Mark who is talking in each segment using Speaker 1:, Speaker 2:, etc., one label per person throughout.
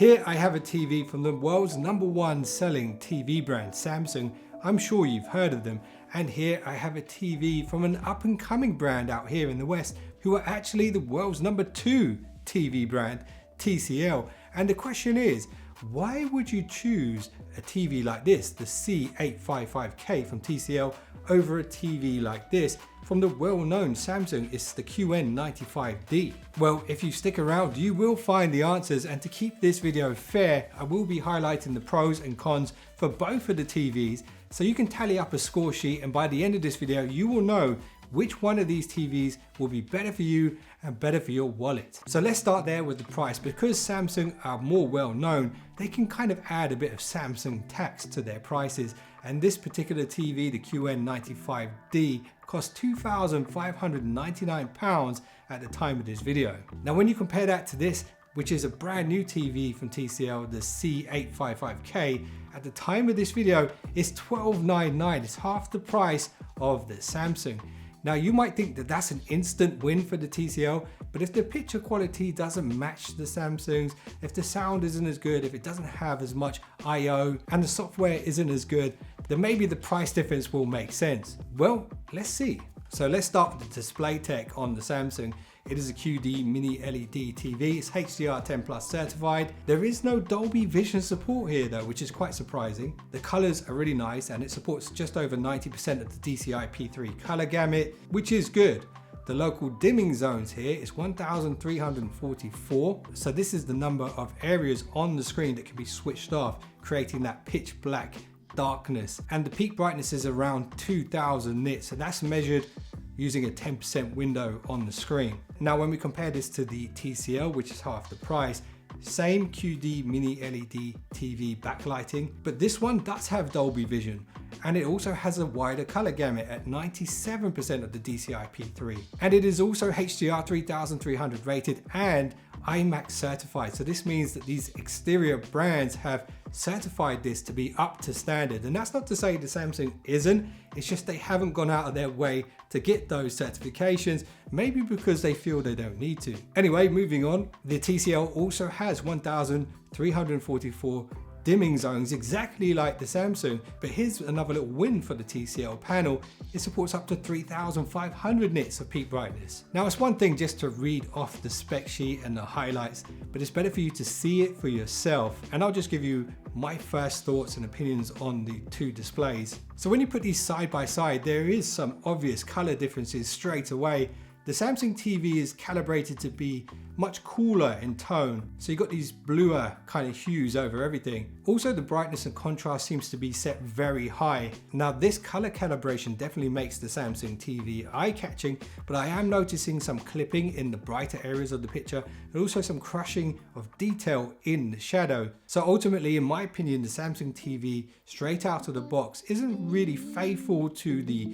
Speaker 1: Here I have a TV from the world's #1 selling TV brand, Samsung. I'm sure you've heard of them. And here I have a TV from an up and coming brand out here in the West, who are actually the world's #2 TV brand, TCL. And the question is, why would you choose a TV like this, the C855K from TCL, over a TV like this from the well-known Samsung? It's the QN95D. Well, if you stick around, you will find the answers, and to keep this video fair, I will be highlighting the pros and cons for both of the TVs, so you can tally up a score sheet, and by the end of this video, you will know which one of these TVs will be better for you and better for your wallet. So let's start there with the price. Because Samsung are more well known, they can kind of add a bit of Samsung tax to their prices. And this particular TV, the QN95D, cost £2,599 at the time of this video. Now, when you compare that to this, which is a brand new TV from TCL, the C855K, at the time of this video, it's $1,299. It's half the price of the Samsung. Now, you might think that that's an instant win for the TCL, but if the picture quality doesn't match the Samsung's, if the sound isn't as good, if it doesn't have as much I/O, and the software isn't as good, then maybe the price difference will make sense. Well, let's see. So let's start with the display tech on the Samsung. It is a QD mini LED TV. It's HDR10+ certified. There is no Dolby Vision support here though, which is quite surprising. The colors are really nice, and it supports just over 90% of the DCI P3 color gamut, which is good. The local dimming zones here is 1,344. So this is the number of areas on the screen that can be switched off, creating that pitch black darkness. And the peak brightness is around 2,000 nits, and that's measured using a 10% window on the screen. Now, when we compare this to the TCL, which is half the price, same QD mini LED TV backlighting, but this one does have Dolby Vision, and it also has a wider color gamut at 97% of the DCI P3. And it is also HDR 3300 rated and IMAX certified. So this means that these exterior brands have certified this to be up to standard. And that's not to say the Samsung isn't, it's just they haven't gone out of their way to get those certifications, maybe because they feel they don't need to. Anyway, moving on, the TCL also has 1,344 dimming zones, exactly like the Samsung. But here's another little win for the TCL panel. It supports up to 3,500 nits of peak brightness. Now, it's one thing just to read off the spec sheet and the highlights, but it's better for you to see it for yourself. And I'll just give you my first thoughts and opinions on the two displays. So when you put these side by side, there is some obvious color differences straight away. The Samsung TV is calibrated to be much cooler in tone, so you've got these bluer kind of hues over everything. Also, the brightness and contrast seems to be set very high. Now, this color calibration definitely makes the Samsung TV eye-catching, but I am noticing some clipping in the brighter areas of the picture, and also some crushing of detail in the shadow. So ultimately, in my opinion, the Samsung TV straight out of the box isn't really faithful to the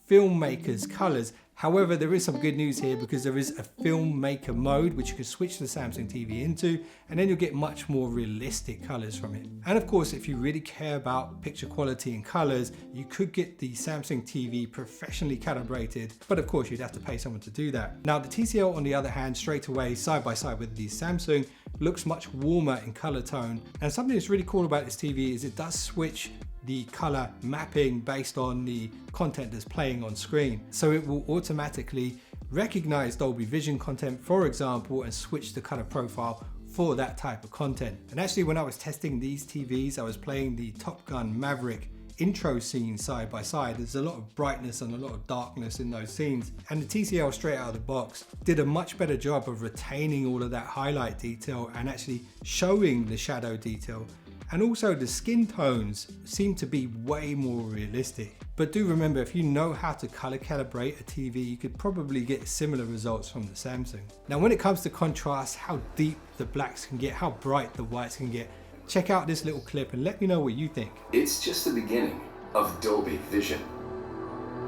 Speaker 1: filmmaker's colors. However, there is some good news here, because there is a filmmaker mode which you can switch the Samsung TV into, and then you'll get much more realistic colors from it. And of course, if you really care about picture quality and colors, you could get the Samsung TV professionally calibrated, but of course you'd have to pay someone to do that. Now, the TCL, on the other hand, straight away side by side with the Samsung, looks much warmer in color tone. And something that's really cool about this TV is it does switch the color mapping based on the content that's playing on screen. So it will automatically recognize Dolby Vision content, for example, and switch the color profile for that type of content. And actually, when I was testing these TVs, I was playing the Top Gun Maverick intro scene side by side. There's a lot of brightness and a lot of darkness in those scenes. And the TCL straight out of the box did a much better job of retaining all of that highlight detail and actually showing the shadow detail. And also the skin tones seem to be way more realistic. But do remember, if you know how to color calibrate a TV, you could probably get similar results from the Samsung. Now, when it comes to contrast, how deep the blacks can get, how bright the whites can get, check out this little clip and let me know what you think.
Speaker 2: It's just the beginning of Dolby Vision.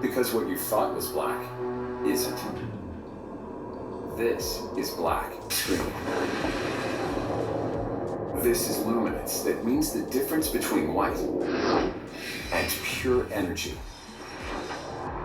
Speaker 2: Because what you thought was black isn't. This is black screen. This is luminance. That means the difference between white and pure energy.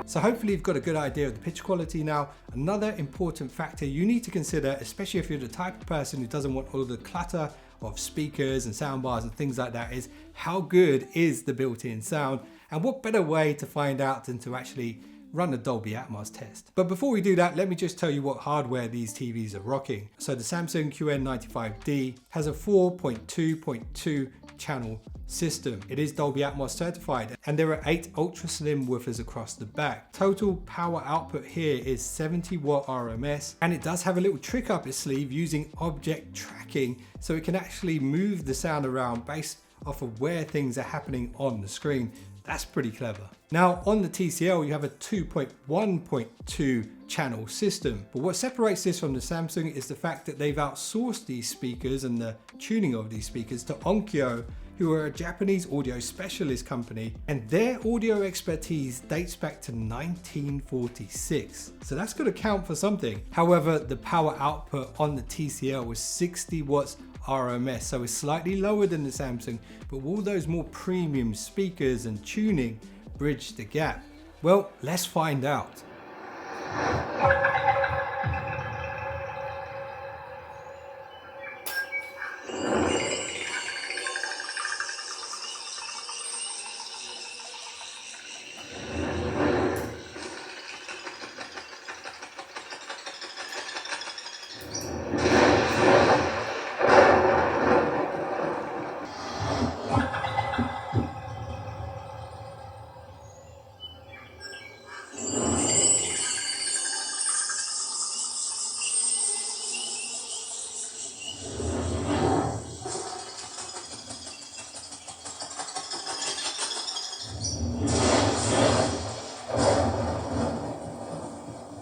Speaker 1: So hopefully you've got a good idea of the picture quality now. Another important factor you need to consider, especially if you're the type of person who doesn't want all the clutter of speakers and soundbars and things like that is how good is the built-in sound, and what better way to find out than to actually run a Dolby Atmos test. But before we do that, let me just tell you what hardware these TVs are rocking. So the Samsung QN95D has a 4.2.2 channel system. It is Dolby Atmos certified, and there are 8 ultra slim woofers across the back. Total power output here is 70 watt RMS, and it does have a little trick up its sleeve using object tracking, so it can actually move the sound around based off of where things are happening on the screen. That's pretty clever. Now on the TCL, you have a 2.1.2 channel system. But what separates this from the Samsung is the fact that they've outsourced these speakers and the tuning of these speakers to Onkyo, who are a Japanese audio specialist company, and their audio expertise dates back to 1946. So that's got to count for something. However, the power output on the TCL was 60 watts RMS, so it's slightly lower than the Samsung, but will those more premium speakers and tuning bridge the gap? Well, let's find out.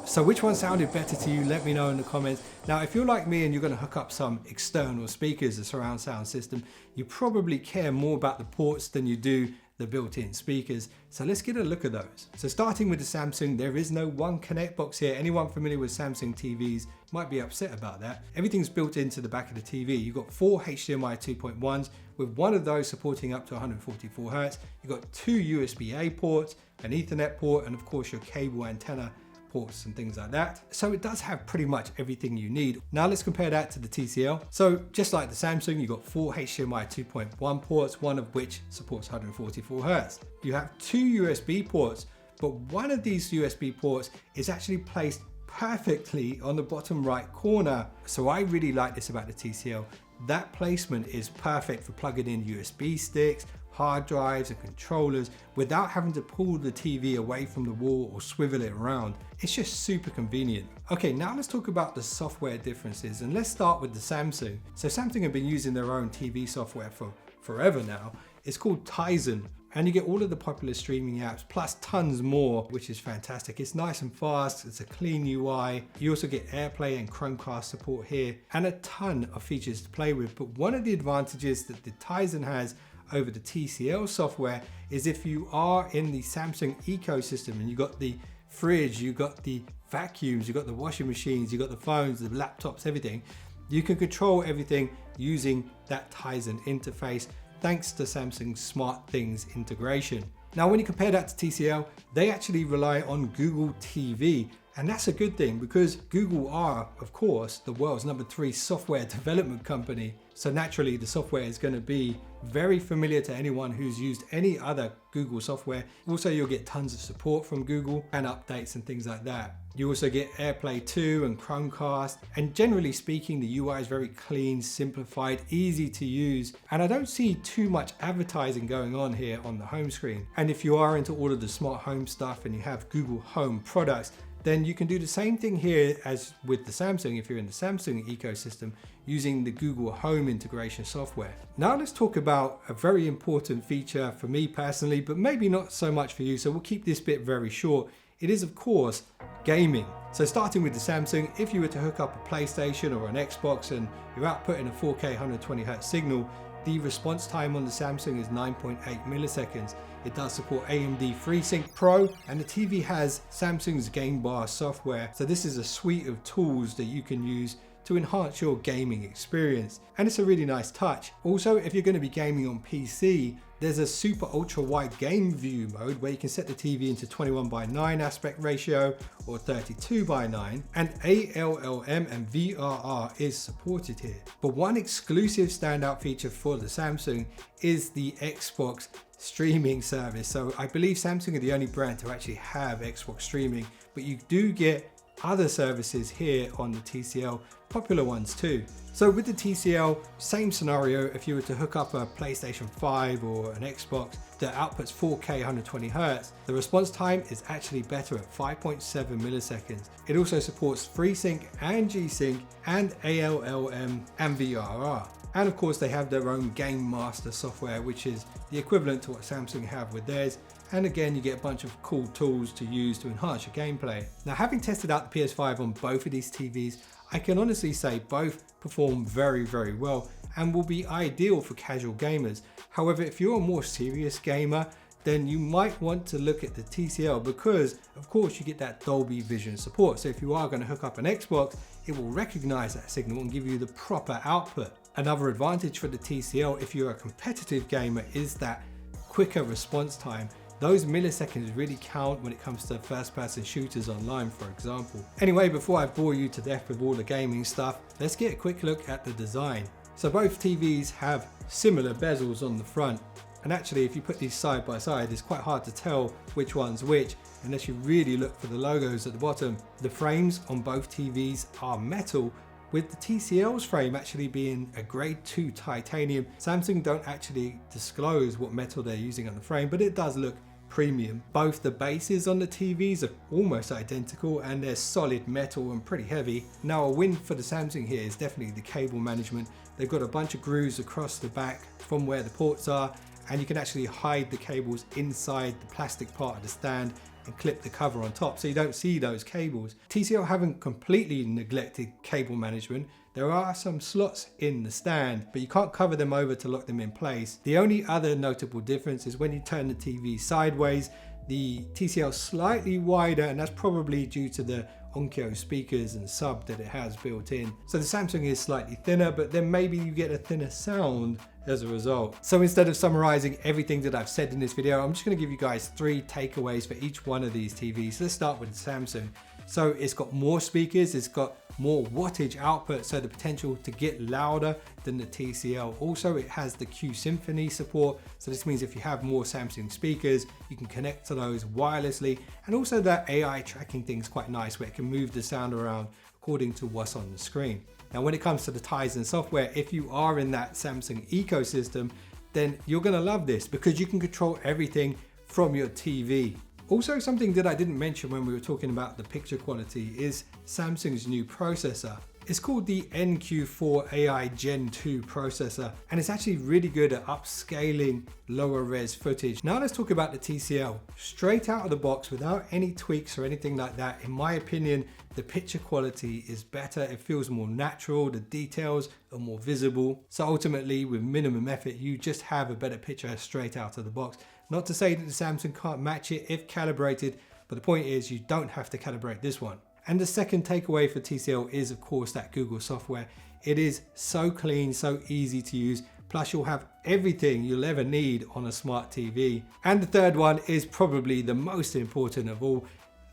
Speaker 1: So which one sounded better to you? Let me know in the comments. Now, if you're like me and you're going to hook up some external speakers, a surround sound system, you probably care more about the ports than you do the built-in speakers. So let's get a look at those. So starting with the Samsung, there is no one connect box here. Anyone familiar with Samsung TVs might be upset about that. Everything's built into the back of the TV. You've got 4 HDMI 2.1s, with one of those supporting up to 144 Hz. You've got 2 USB-A ports, an Ethernet port, and of course your cable antenna ports and things like that. So it does have pretty much everything you need. Now let's compare that to the TCL. So just like the Samsung, you've got 4 HDMI 2.1 ports, one of which supports 144 Hz. You have 2 USB ports, but one of these USB ports is actually placed perfectly on the bottom right corner. So I really like this about the TCL. That placement is perfect for plugging in USB sticks, hard drives and controllers without having to pull the TV away from the wall or swivel it around. It's just super convenient. Okay, now let's talk about the software differences, and let's start with the Samsung. So Samsung have been using their own TV software for forever now. It's called Tizen, and you get all of the popular streaming apps plus tons more, which is fantastic. It's nice and fast, it's a clean UI. You also get AirPlay and Chromecast support here, and a ton of features to play with. But one of the advantages that the Tizen has over the TCL software is if you are in the Samsung ecosystem and you got the fridge, you got the vacuums, you got the washing machines, you got the phones, the laptops, everything, you can control everything using that Tizen interface thanks to Samsung's SmartThings integration. Now, when you compare that to TCL, they actually rely on Google TV, and that's a good thing because Google are, of course, the world's #3 software development company. So naturally, the software is going to be very familiar to anyone who's used any other Google software. Also, you'll get tons of support from Google and updates and things like that. You also get AirPlay 2 and Chromecast, and generally speaking, the UI is very clean, simplified, easy to use, and I don't see too much advertising going on here on the home screen. And if you are into all of the smart home stuff and you have Google Home products, then you can do the same thing here as with the Samsung if you're in the Samsung ecosystem using the Google Home integration software. Now let's talk about a very important feature for me personally, but maybe not so much for you, so we'll keep this bit very short. It is, of course, gaming. So starting with the Samsung, if you were to hook up a PlayStation or an Xbox and you're outputting a 4K 120Hz signal, the response time on the Samsung is 9.8 milliseconds. It does support AMD FreeSync Pro, and the TV has Samsung's Game Bar software. So this is a suite of tools that you can use to enhance your gaming experience. And it's a really nice touch. Also, if you're going to be gaming on PC, there's a super ultra wide game view mode where you can set the TV into 21:9 aspect ratio or 32:9, and ALLM and VRR is supported here. But one exclusive standout feature for the Samsung is the Xbox streaming service. So I believe Samsung are the only brand to actually have Xbox streaming, but you do get other services here on the TCL, popular ones too. So with the TCL, same scenario. If you were to hook up a PlayStation 5 or an Xbox that outputs 4K 120 Hz, the response time is actually better at 5.7 milliseconds. It also supports FreeSync and G-Sync and ALLM and VRR. And of course they have their own Game Master software, which is the equivalent to what Samsung have with theirs. And again, you get a bunch of cool tools to use to enhance your gameplay. Now, having tested out the PS5 on both of these TVs, I can honestly say both perform very, very well and will be ideal for casual gamers. However, if you're a more serious gamer, then you might want to look at the TCL because of course you get that Dolby Vision support. So if you are going to hook up an Xbox, it will recognize that signal and give you the proper output. Another advantage for the TCL, if you're a competitive gamer, is that quicker response time. Those milliseconds really count when it comes to first-person shooters online, for example. Anyway, before I bore you to death with all the gaming stuff, let's get a quick look at the design. So both TVs have similar bezels on the front. And actually, if you put these side by side, it's quite hard to tell which one's which unless you really look for the logos at the bottom. The frames on both TVs are metal, with the TCL's frame actually being a grade 2 titanium. Samsung don't actually disclose what metal they're using on the frame, but it does look premium. Both the bases on the TVs are almost identical and they're solid metal and pretty heavy. Now, a win for the Samsung here is definitely the cable management. They've got a bunch of grooves across the back from where the ports are, and you can actually hide the cables inside the plastic part of the stand and clip the cover on top so you don't see those cables. TCL haven't completely neglected cable management. There are some slots in the stand, but you can't cover them over to lock them in place. The only other notable difference is when you turn the TV sideways, the TCL is slightly wider, and that's probably due to the Onkyo speakers and sub that it has built in. So the Samsung is slightly thinner, but then maybe you get a thinner sound as a result. So instead of summarizing everything that I've said in this video, I'm just going to give you guys 3 takeaways for each one of these TVs. Let's start with the Samsung. So it's got more speakers, it's got more wattage output, so the potential to get louder than the TCL. Also, it has the Q Symphony support, so this means if you have more Samsung speakers, you can connect to those wirelessly. And also that AI tracking thing is quite nice, where it can move the sound around according to what's on the screen. Now, when it comes to the Tizen software, if you are in that Samsung ecosystem, then you're going to love this because you can control everything from your TV. Also, something that I didn't mention when we were talking about the picture quality is Samsung's new processor. It's called the NQ4 AI Gen 2 processor, and it's actually really good at upscaling lower res footage. Now let's talk about the TCL. Straight out of the box, without any tweaks or anything like that, in my opinion, the picture quality is better. It feels more natural, the details are more visible. So ultimately, with minimum effort, you just have a better picture straight out of the box. Not to say that the Samsung can't match it if calibrated, but the point is you don't have to calibrate this one. And the second takeaway for TCL is, of course, that Google software. It is so clean, so easy to use. Plus, you'll have everything you'll ever need on a smart TV. And the third one is probably the most important of all.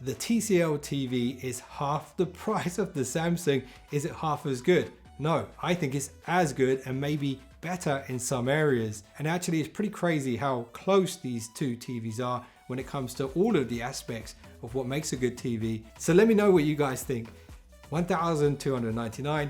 Speaker 1: The TCL TV is half the price of the Samsung. Is it half as good? No, I think it's as good and maybe better in some areas. And actually, it's pretty crazy how close these two TVs are when it comes to all of the aspects of what makes a good TV. So let me know what you guys think. $1,299,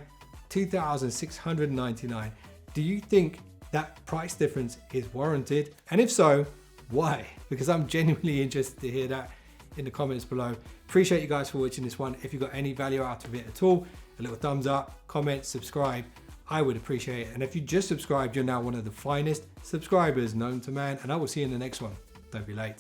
Speaker 1: $2,699. Do you think that price difference is warranted? And if so, why? Because I'm genuinely interested to hear that in the comments below. Appreciate you guys for watching this one. If you got any value out of it at all, a little thumbs up, comment, subscribe. I would appreciate it. And if you just subscribed, you're now one of the finest subscribers known to man. And I will see you in the next one. Don't be late.